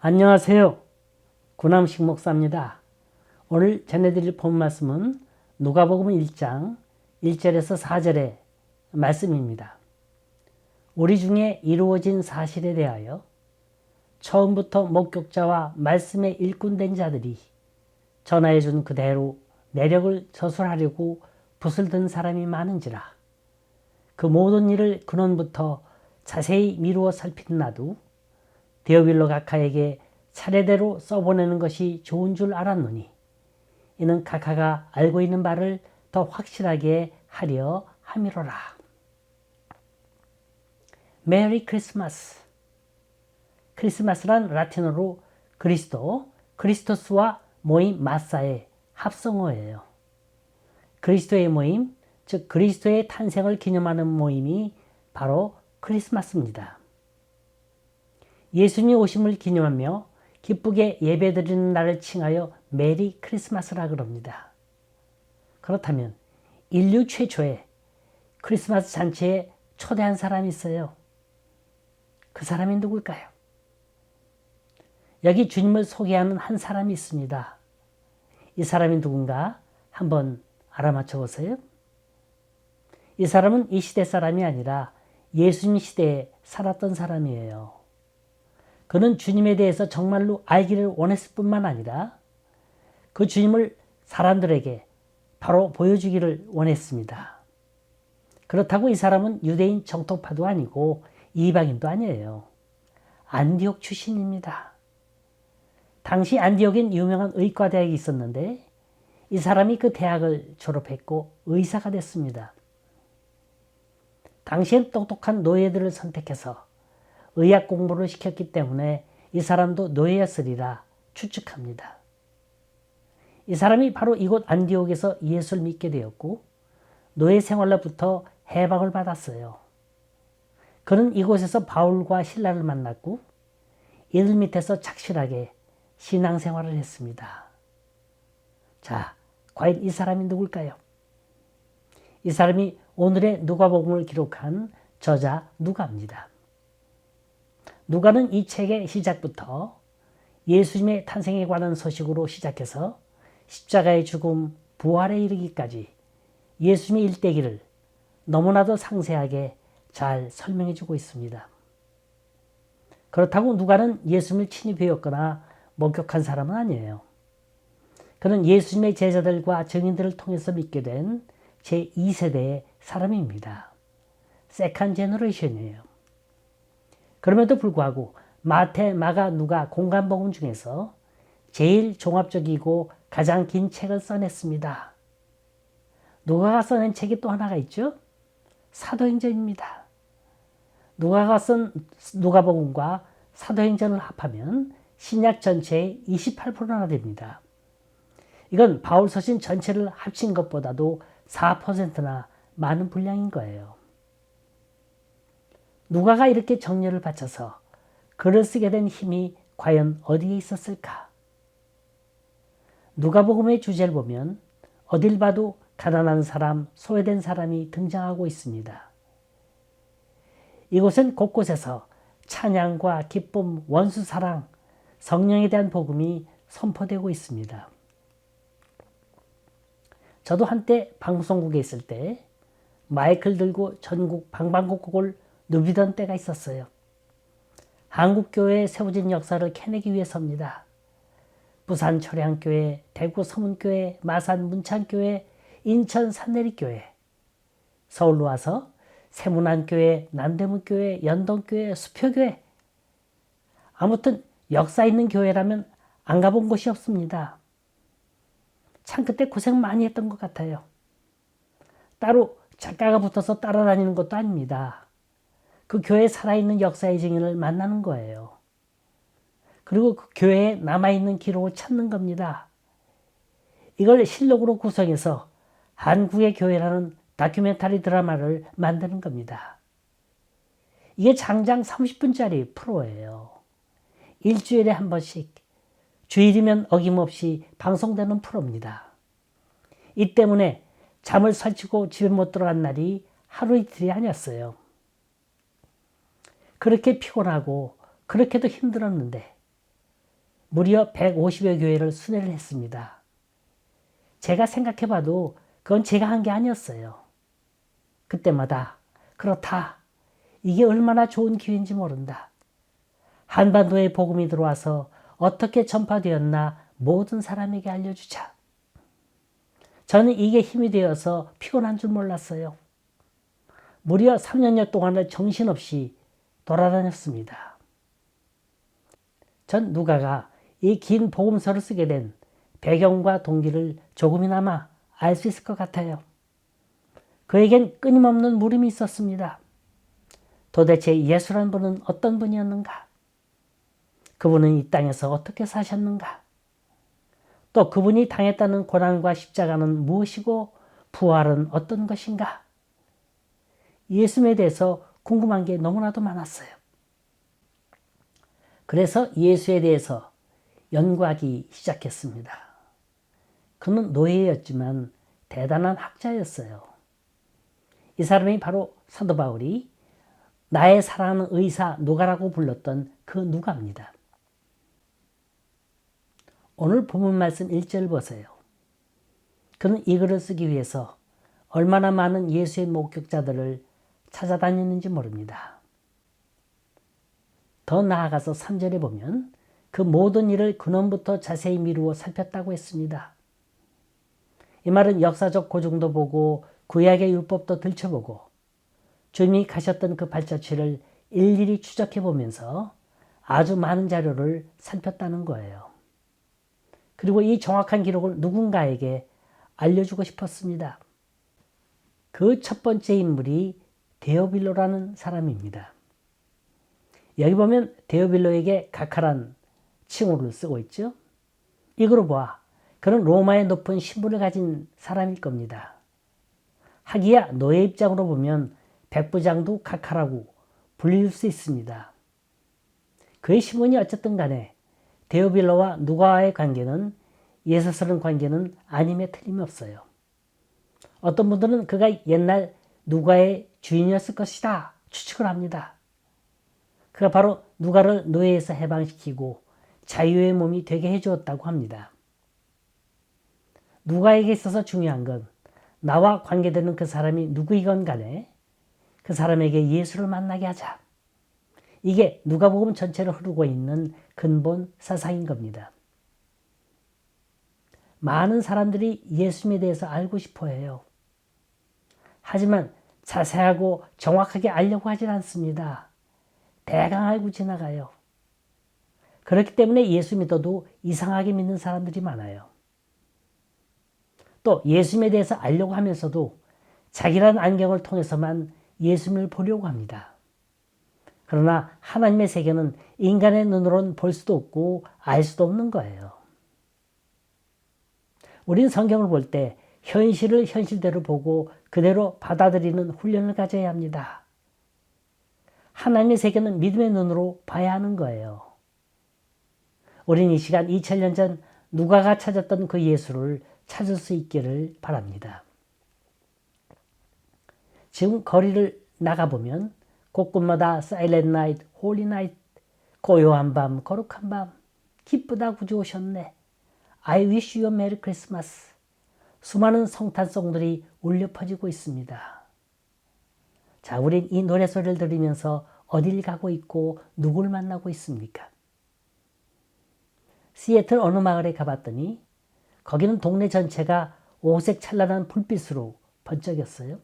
안녕하세요. 구남식 목사입니다. 오늘 전해드릴 본 말씀은 누가복음 1장 1절에서 4절의 말씀입니다. 우리 중에 이루어진 사실에 대하여 처음부터 목격자와 말씀의 일꾼된 자들이 전하여준 그대로 내력을 저술하려고 붓을 든 사람이 많은지라 그 모든 일을 근원부터 자세히 미루어 살피는 나도 데오빌로 각하에게 차례대로 써보내는 것이 좋은 줄 알았노니 이는 각하가 알고 있는 바를 더 확실하게 하려 함이로라. 메리 크리스마스. 크리스마스란 라틴어로 그리스도, 크리스토스와 모임 마사의 합성어예요. 그리스도의 모임, 즉 그리스도의 탄생을 기념하는 모임이 바로 크리스마스입니다. 예수님이 오심을 기념하며 기쁘게 예배드리는 날을 칭하여 메리 크리스마스라 그럽니다. 그렇다면 인류 최초의 크리스마스 잔치에 초대한 사람이 있어요. 그 사람이 누굴까요? 여기 주님을 소개하는 한 사람이 있습니다. 이 사람이 누군가 한번 알아맞혀 보세요. 이 사람은 이 시대 사람이 아니라 예수님 시대에 살았던 사람이에요. 그는 주님에 대해서 정말로 알기를 원했을 뿐만 아니라 그 주님을 사람들에게 바로 보여주기를 원했습니다. 그렇다고 이 사람은 유대인 정토파도 아니고 이방인도 아니에요. 안디옥 출신입니다. 당시 안디옥엔 유명한 의과대학이 있었는데 이 사람이 그 대학을 졸업했고 의사가 됐습니다. 당시엔 똑똑한 노예들을 선택해서 의학 공부를 시켰기 때문에 이 사람도 노예였으리라 추측합니다. 이 사람이 바로 이곳 안디옥에서 예수를 믿게 되었고 노예 생활로부터 해방을 받았어요. 그는 이곳에서 바울과 실라를 만났고 이들 밑에서 착실하게 신앙생활을 했습니다. 자, 과연 이 사람이 누굴까요? 이 사람이 오늘의 누가복음을 기록한 저자 누가입니다. 누가는 이 책의 시작부터 예수님의 탄생에 관한 소식으로 시작해서 십자가의 죽음, 부활에 이르기까지 예수님의 일대기를 너무나도 상세하게 잘 설명해 주고 있습니다. 그렇다고 누가는 예수님을 친히 배웠거나 목격한 사람은 아니에요. 그는 예수님의 제자들과 증인들을 통해서 믿게 된 제2세대의 사람입니다. 세컨 제너레이션이에요. 그럼에도 불구하고 마태, 마가, 누가 공간복음 중에서 제일 종합적이고 가장 긴 책을 써냈습니다. 누가가 써낸 책이 또 하나가 있죠. 사도행전입니다. 누가가 쓴 누가복음과 사도행전을 합하면 신약 전체의 28%나 됩니다. 이건 바울 서신 전체를 합친 것보다도 4%나 많은 분량인 거예요. 누가가 이렇게 정열을 바쳐서 글을 쓰게 된 힘이 과연 어디에 있었을까? 누가복음의 주제를 보면 어딜 봐도 가난한 사람, 소외된 사람이 등장하고 있습니다. 이곳은 곳곳에서 찬양과 기쁨, 원수 사랑, 성령에 대한 복음이 선포되고 있습니다. 저도 한때 방송국에 있을 때 마이크를 들고 전국 방방곡곡을 누비던 때가 있었어요. 한국교회에 세워진 역사를 캐내기 위해서입니다. 부산 철양교회, 대구 서문교회, 마산 문창교회, 인천 산내리교회, 서울로 와서 세문안교회, 남대문교회, 연동교회, 수표교회. 아무튼 역사 있는 교회라면 안 가본 곳이 없습니다. 참 그때 고생 많이 했던 것 같아요. 따로 작가가 붙어서 따라다니는 것도 아닙니다. 그 교회에 살아있는 역사의 증인을 만나는 거예요. 그리고 그 교회에 남아있는 기록을 찾는 겁니다. 이걸 실록으로 구성해서 한국의 교회라는 다큐멘터리 드라마를 만드는 겁니다. 이게 장장 30분짜리 프로예요. 일주일에 한 번씩 주일이면 어김없이 방송되는 프로입니다. 이 때문에 잠을 설치고 집에 못 들어간 날이 하루 이틀이 아니었어요. 그렇게 피곤하고 그렇게도 힘들었는데 무려 150여 교회를 순회를 했습니다. 제가 생각해봐도 그건 제가 한 게 아니었어요. 그때마다 그렇다. 이게 얼마나 좋은 기회인지 모른다. 한반도에 복음이 들어와서 어떻게 전파되었나 모든 사람에게 알려주자. 저는 이게 힘이 되어서 피곤한 줄 몰랐어요. 무려 3년여 동안을 정신없이 돌아다녔습니다. 전 누가가 이 긴 복음서를 쓰게 된 배경과 동기를 조금이나마 알 수 있을 것 같아요. 그에겐 끊임없는 물음이 있었습니다. 도대체 예수란 분은 어떤 분이었는가? 그분은 이 땅에서 어떻게 사셨는가? 또 그분이 당했다는 고난과 십자가는 무엇이고 부활은 어떤 것인가? 예수님에 대해서 궁금한 게 너무나도 많았어요. 그래서 예수에 대해서 연구하기 시작했습니다. 그는 노예였지만 대단한 학자였어요. 이 사람이 바로 사도 바울이 나의 사랑하는 의사 누가라고 불렀던 그 누가입니다. 오늘 본문 말씀 1절 보세요. 그는 이 글을 쓰기 위해서 얼마나 많은 예수의 목격자들을 찾아다녔는지 모릅니다. 더 나아가서 3절에 보면 그 모든 일을 근원부터 자세히 미루어 살폈다고 했습니다. 이 말은 역사적 고증도 보고 구약의 율법도 들춰보고 주님이 가셨던 그 발자취를 일일이 추적해 보면서 아주 많은 자료를 살폈다는 거예요. 그리고 이 정확한 기록을 누군가에게 알려주고 싶었습니다. 그 첫 번째 인물이 데오빌로라는 사람입니다. 여기 보면 데오빌로에게 각하란 칭호를 쓰고 있죠. 이거로 봐. 그는 로마의 높은 신분을 가진 사람일 겁니다. 하기야 노예 입장으로 보면 백부장도 각하라고 불릴 수 있습니다. 그의 신분이 어쨌든 간에 데오빌로와 누가와의 관계는 예사스러운 관계는 아님에 틀림이 없어요. 어떤 분들은 그가 옛날 누가의 주인이었을 것이다 추측을 합니다. 그가 바로 누가를 노예에서 해방시키고 자유의 몸이 되게 해주었다고 합니다. 누가에게 있어서 중요한 건 나와 관계되는 그 사람이 누구이건 간에 그 사람에게 예수를 만나게 하자. 이게 누가복음 전체를 흐르고 있는 근본 사상인 겁니다. 많은 사람들이 예수님에 대해서 알고 싶어 해요. 하지만 자세하고 정확하게 알려고 하진 않습니다. 대강 알고 지나가요. 그렇기 때문에 예수 믿어도 이상하게 믿는 사람들이 많아요. 또 예수님에 대해서 알려고 하면서도 자기라는 안경을 통해서만 예수님을 보려고 합니다. 그러나 하나님의 세계는 인간의 눈으로는 볼 수도 없고 알 수도 없는 거예요. 우린 성경을 볼 때 현실을 현실대로 보고 그대로 받아들이는 훈련을 가져야 합니다. 하나님의 세계는 믿음의 눈으로 봐야 하는 거예요. 우린 이 시간 2000년 전 누가가 찾았던 그 예수를 찾을 수 있기를 바랍니다. 지금 거리를 나가보면 곳곳마다 사일렌트 나이트, 홀리 나이트, 고요한 밤, 거룩한 밤, 기쁘다 구주 오셨네, I wish you a merry Christmas, 수많은 성탄송들이 울려 퍼지고 있습니다. 자, 우린 이 노래소리를 들으면서 어딜 가고 있고 누굴 만나고 있습니까? 시애틀 어느 마을에 가봤더니 거기는 동네 전체가 오색 찬란한 불빛으로 번쩍였어요.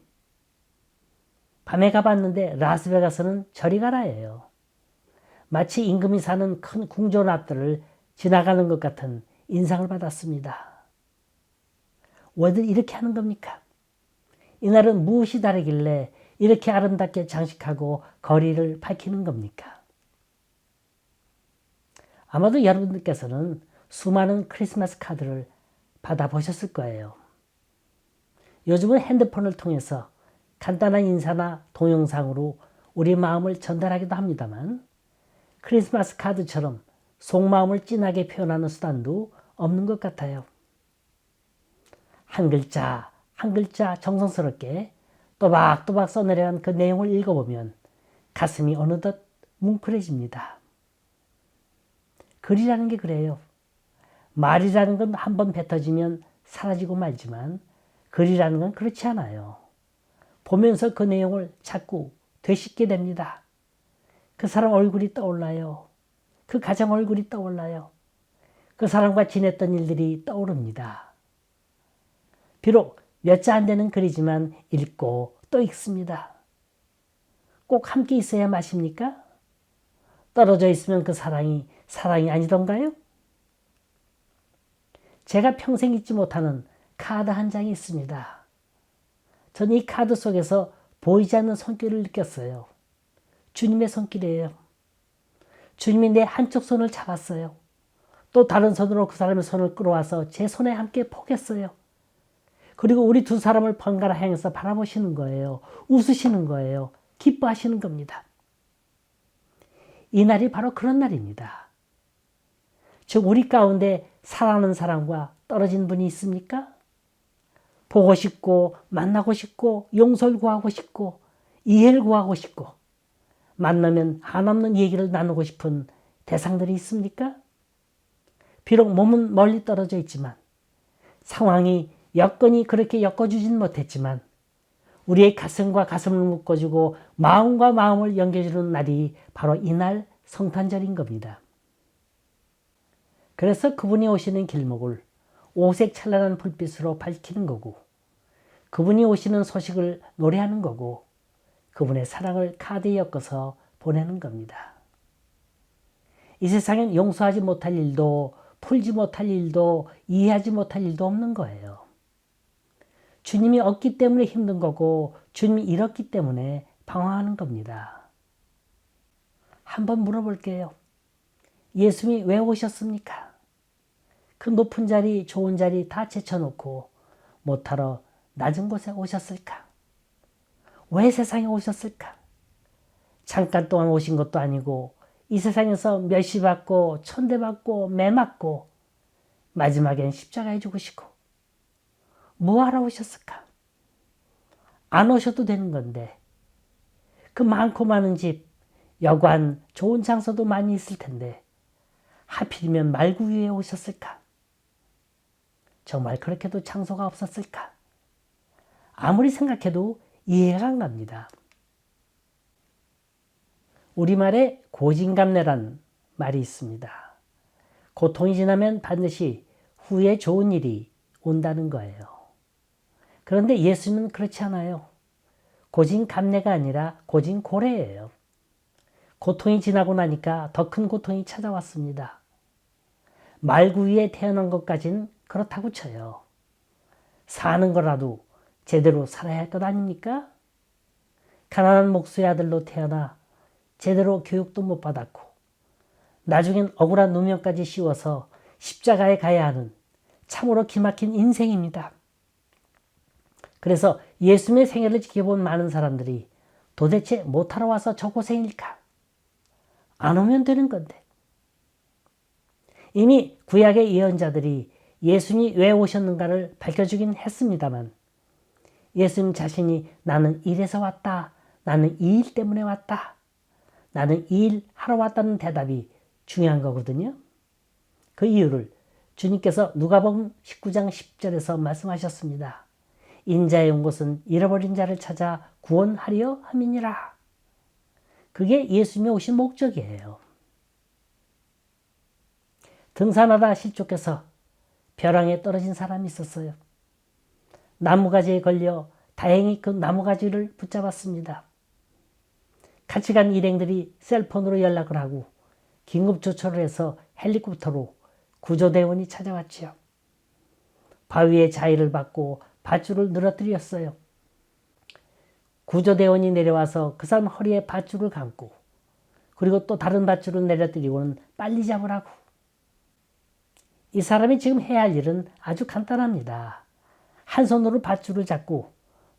밤에 가봤는데 라스베가스는 저리 가라예요. 마치 임금이 사는 큰 궁전 앞들을 지나가는 것 같은 인상을 받았습니다. 왜들 이렇게 하는 겁니까? 이날은 무엇이 다르길래 이렇게 아름답게 장식하고 거리를 밝히는 겁니까? 아마도 여러분들께서는 수많은 크리스마스 카드를 받아보셨을 거예요. 요즘은 핸드폰을 통해서 간단한 인사나 동영상으로 우리 마음을 전달하기도 합니다만 크리스마스 카드처럼 속마음을 진하게 표현하는 수단도 없는 것 같아요. 한 글자 한 글자 정성스럽게 또박또박 써내려간 그 내용을 읽어보면 가슴이 어느덧 뭉클해집니다. 글이라는 게 그래요. 말이라는 건 한번 뱉어지면 사라지고 말지만 글이라는 건 그렇지 않아요. 보면서 그 내용을 자꾸 되씹게 됩니다. 그 사람 얼굴이 떠올라요. 그 가정 얼굴이 떠올라요. 그 사람과 지냈던 일들이 떠오릅니다. 비록 몇 자 안 되는 글이지만 읽고 또 읽습니다. 꼭 함께 있어야 마십니까? 떨어져 있으면 그 사랑이 아니던가요? 제가 평생 잊지 못하는 카드 한 장이 있습니다. 전 이 카드 속에서 보이지 않는 손길을 느꼈어요. 주님의 손길이에요. 주님이 내 한쪽 손을 잡았어요. 또 다른 손으로 그 사람의 손을 끌어와서 제 손에 함께 포겠어요. 그리고 우리 두 사람을 번갈아 향해서 바라보시는 거예요. 웃으시는 거예요. 기뻐하시는 겁니다. 이 날이 바로 그런 날입니다. 즉 우리 가운데 사랑하는 사람과 떨어진 분이 있습니까? 보고 싶고 만나고 싶고 용서를 구하고 싶고 이해를 구하고 싶고 만나면 한없는 얘기를 나누고 싶은 대상들이 있습니까? 비록 몸은 멀리 떨어져 있지만 상황이 여건이 그렇게 엮어주진 못했지만 우리의 가슴과 가슴을 묶어주고 마음과 마음을 연결해주는 날이 바로 이날 성탄절인 겁니다. 그래서 그분이 오시는 길목을 오색 찬란한 불빛으로 밝히는 거고 그분이 오시는 소식을 노래하는 거고 그분의 사랑을 카드에 엮어서 보내는 겁니다. 이 세상엔 용서하지 못할 일도 풀지 못할 일도 이해하지 못할 일도 없는 거예요. 주님이 없기 때문에 힘든 거고 주님이 잃었기 때문에 방황하는 겁니다. 한번 물어볼게요. 예수님이 왜 오셨습니까? 그 높은 자리, 좋은 자리 다 제쳐놓고 못하러 낮은 곳에 오셨을까? 왜 세상에 오셨을까? 잠깐 동안 오신 것도 아니고 이 세상에서 멸시받고 천대받고 매맞고 마지막엔 십자가에 죽으시고 뭐하러 오셨을까? 안 오셔도 되는 건데 그 많고 많은 집, 여관, 좋은 장소도 많이 있을 텐데 하필이면 말구 위에 오셨을까? 정말 그렇게도 장소가 없었을까? 아무리 생각해도 이해가 안 갑니다. 우리말에 고진감래란 말이 있습니다. 고통이 지나면 반드시 후에 좋은 일이 온다는 거예요. 그런데 예수님은 그렇지 않아요. 고진감래가 아니라 고진고래예요. 고통이 지나고 나니까 더 큰 고통이 찾아왔습니다. 말구 위에 태어난 것까진 그렇다고 쳐요. 사는 거라도 제대로 살아야 할 것 아닙니까? 가난한 목수의 아들로 태어나 제대로 교육도 못 받았고 나중엔 억울한 누명까지 씌워서 십자가에 가야 하는 참으로 기막힌 인생입니다. 그래서 예수님의 생애를 지켜본 많은 사람들이 도대체 못하러 와서 저 고생일까? 안 오면 되는 건데. 이미 구약의 예언자들이 예수님이 왜 오셨는가를 밝혀주긴 했습니다만 예수님 자신이 나는 이래서 왔다. 나는 이 일 때문에 왔다. 나는 이 일 하러 왔다는 대답이 중요한 거거든요. 그 이유를 주님께서 누가복음 19장 10절에서 말씀하셨습니다. 인자의 온 것은 잃어버린 자를 찾아 구원하려 함이니라. 그게 예수님이 오신 목적이에요. 등산하다 실족해서 벼랑에 떨어진 사람이 있었어요. 나무가지에 걸려 다행히 그 나무가지를 붙잡았습니다. 같이 간 일행들이 셀폰으로 연락을 하고 긴급조처를 해서 헬리콥터로 구조대원이 찾아왔지요. 바위에 자의를 받고 밧줄을 늘어뜨렸어요. 구조대원이 내려와서 그 사람 허리에 밧줄을 감고 그리고 또 다른 밧줄을 내려뜨리고는 빨리 잡으라고. 이 사람이 지금 해야 할 일은 아주 간단합니다. 한 손으로 밧줄을 잡고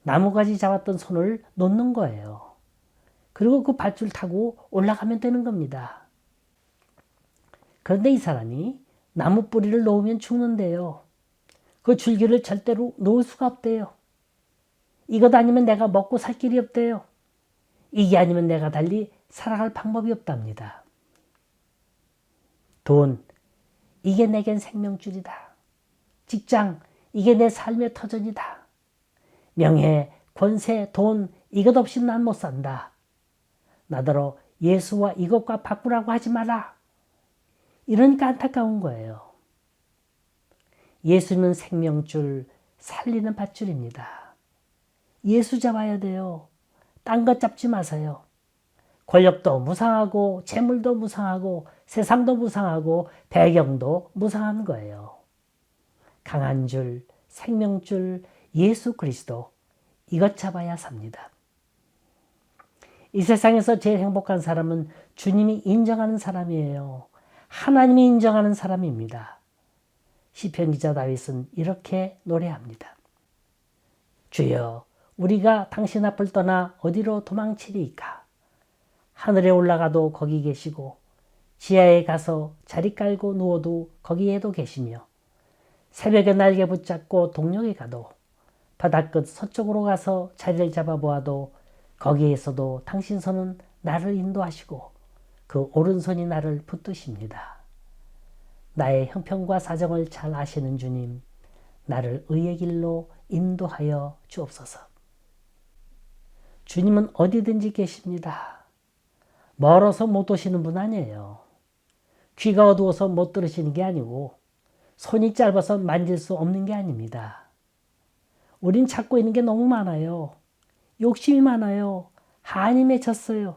나무가지 잡았던 손을 놓는 거예요. 그리고 그 밧줄 타고 올라가면 되는 겁니다. 그런데 이 사람이 나무 뿌리를 놓으면 죽는데요. 그 줄기를 절대로 놓을 수가 없대요. 이것 아니면 내가 먹고 살 길이 없대요. 이게 아니면 내가 달리 살아갈 방법이 없답니다. 돈, 이게 내겐 생명줄이다. 직장, 이게 내 삶의 터전이다. 명예, 권세, 돈, 이것 없이 난 못 산다. 나더러 예수와 이것과 바꾸라고 하지 마라. 이러니까 안타까운 거예요. 예수님은 생명줄, 살리는 밧줄입니다. 예수 잡아야 돼요. 딴 것 잡지 마세요. 권력도 무상하고 재물도 무상하고 세상도 무상하고 배경도 무상한 거예요. 강한 줄, 생명줄, 예수 그리스도, 이것 잡아야 삽니다. 이 세상에서 제일 행복한 사람은 주님이 인정하는 사람이에요. 하나님이 인정하는 사람입니다. 시편 기자 다윗은 이렇게 노래합니다. 주여, 우리가 당신 앞을 떠나 어디로 도망치리이까? 하늘에 올라가도 거기 계시고 지하에 가서 자리 깔고 누워도 거기에도 계시며 새벽에 날개 붙잡고 동력에 가도 바다끝 서쪽으로 가서 자리를 잡아보아도 거기에서도 당신 손은 나를 인도하시고 그 오른손이 나를 붙드십니다. 나의 형편과 사정을 잘 아시는 주님, 나를 의의 길로 인도하여 주옵소서. 주님은 어디든지 계십니다. 멀어서 못 오시는 분 아니에요. 귀가 어두워서 못 들으시는 게 아니고 손이 짧아서 만질 수 없는 게 아닙니다. 우린 찾고 있는 게 너무 많아요. 욕심이 많아요. 한이 맺혔어요.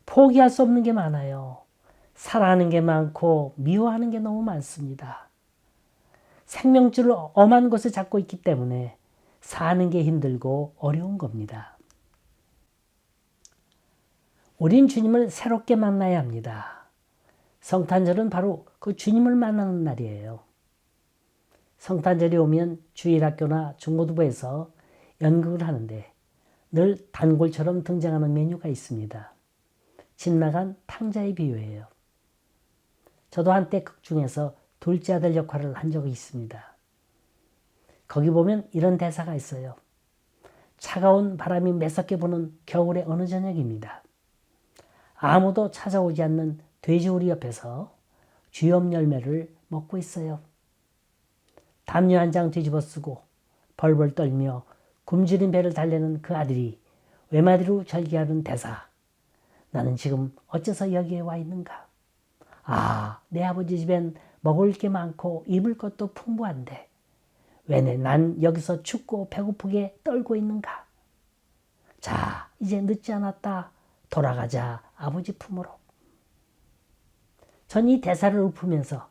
포기할 수 없는 게 많아요. 사랑하는 게 많고 미워하는 게 너무 많습니다. 생명줄을 엄한 곳에 잡고 있기 때문에 사는 게 힘들고 어려운 겁니다. 우린 주님을 새롭게 만나야 합니다. 성탄절은 바로 그 주님을 만나는 날이에요. 성탄절이 오면 주일학교나 중고등부에서 연극을 하는데 늘 단골처럼 등장하는 메뉴가 있습니다. 집 나간 탕자의 비유예요. 저도 한때 극 중에서 둘째 아들 역할을 한 적이 있습니다. 거기 보면 이런 대사가 있어요. 차가운 바람이 매섭게 부는 겨울의 어느 저녁입니다. 아무도 찾아오지 않는 돼지우리 옆에서 쥐염 열매를 먹고 있어요. 담요 한 장 뒤집어 쓰고 벌벌 떨며 굶주린 배를 달래는 그 아들이 외마디로 절기하는 대사. 나는 지금 어째서 여기에 와 있는가? 아, 내 아버지 집엔 먹을 게 많고 입을 것도 풍부한데 왜 난 여기서 춥고 배고프게 떨고 있는가? 자, 이제 늦지 않았다. 돌아가자, 아버지 품으로. 전 이 대사를 읊으면서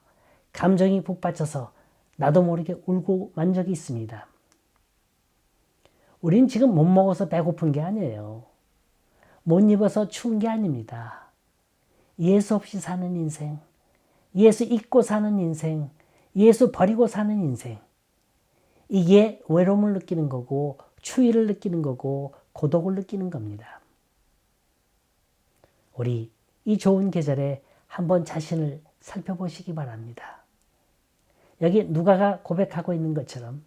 감정이 북받쳐서 나도 모르게 울고 만 적이 있습니다. 우린 지금 못 먹어서 배고픈 게 아니에요. 못 입어서 추운 게 아닙니다. 예수 없이 사는 인생, 예수 잊고 사는 인생, 예수 버리고 사는 인생. 이게 외로움을 느끼는 거고 추위를 느끼는 거고 고독을 느끼는 겁니다. 우리 이 좋은 계절에 한번 자신을 살펴보시기 바랍니다. 여기 누가가 고백하고 있는 것처럼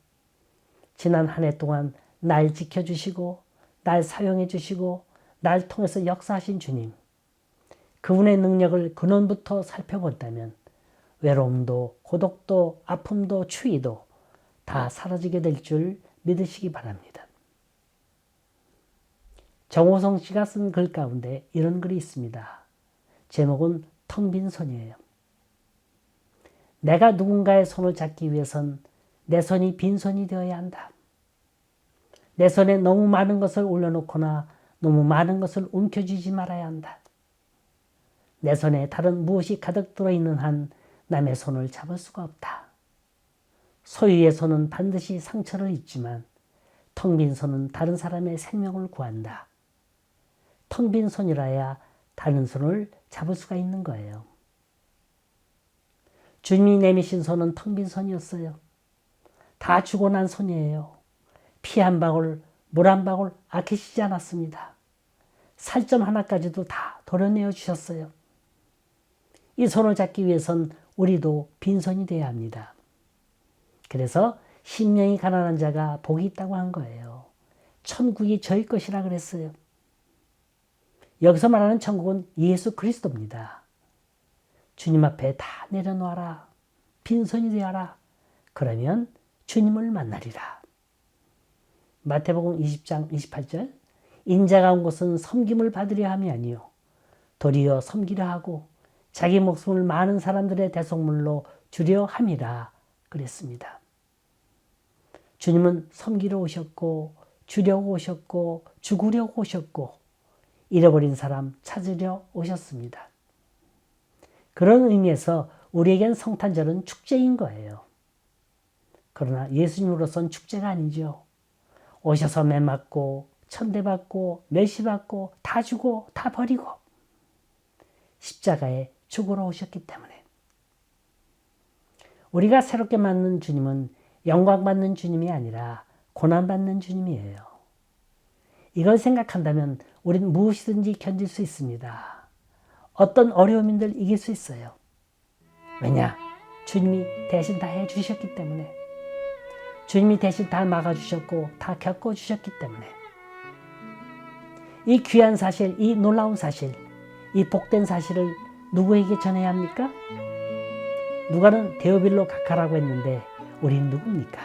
지난 한 해 동안 날 지켜주시고 날 사용해 주시고 날 통해서 역사하신 주님, 그분의 능력을 근원부터 살펴본다면 외로움도 고독도 아픔도 추위도 다 사라지게 될 줄 믿으시기 바랍니다. 정호성 씨가 쓴 글 가운데 이런 글이 있습니다. 제목은 텅 빈 손이에요. 내가 누군가의 손을 잡기 위해선 내 손이 빈손이 되어야 한다. 내 손에 너무 많은 것을 올려놓거나 너무 많은 것을 움켜쥐지 말아야 한다. 내 손에 다른 무엇이 가득 들어있는 한 남의 손을 잡을 수가 없다. 소유의 손은 반드시 상처를 입지만 텅 빈 손은 다른 사람의 생명을 구한다. 텅 빈 손이라야 다른 손을 잡을 수가 있는 거예요. 주님이 내미신 손은 텅 빈 손이었어요. 다 주고 난 손이에요. 피 한 방울, 물 한 방울 아끼시지 않았습니다. 살점 하나까지도 다 도려내어 주셨어요. 이 손을 잡기 위해선 우리도 빈손이 되어야 합니다. 그래서 심령이 가난한 자가 복이 있다고 한 거예요. 천국이 저희 것이라 그랬어요. 여기서 말하는 천국은 예수 그리스도입니다. 주님 앞에 다 내려놓아라. 빈손이 되어라. 그러면 주님을 만나리라. 마태복음 20장 28절 인자가 온 것은 섬김을 받으려 함이 아니요 도리어 섬기려 하고 자기 목숨을 많은 사람들의 대속물로 주려 함이라 그랬습니다. 주님은 섬기러 오셨고 주려고 오셨고 죽으려고 오셨고 잃어버린 사람 찾으려 오셨습니다. 그런 의미에서 우리에겐 성탄절은 축제인 거예요. 그러나 예수님으로서는 축제가 아니죠. 오셔서 매 맞고 천대받고 멸시받고 다 주고 다 버리고 십자가에 죽으러 오셨기 때문에 우리가 새롭게 만난 주님은 영광받는 주님이 아니라 고난받는 주님이에요. 이걸 생각한다면 우리는 무엇이든지 견딜 수 있습니다. 어떤 어려움인들 이길 수 있어요. 왜냐? 주님이 대신 다 해주셨기 때문에 주님이 대신 다 막아주셨고 다 겪어주셨기 때문에 이 귀한 사실, 이 놀라운 사실, 이 복된 사실을 누구에게 전해야 합니까? 누가는 데오빌로 가카라고 했는데 우리는 누굽니까?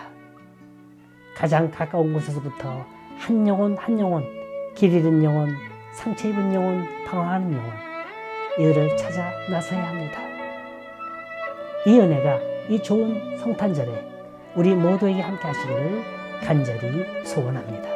가장 가까운 곳에서부터 한 영혼 한 영혼, 길 잃은 영혼, 상처 입은 영혼, 방황하는 영혼 이들을 찾아 나서야 합니다. 이 은혜가 이 좋은 성탄절에 우리 모두에게 함께 하시기를 간절히 소원합니다.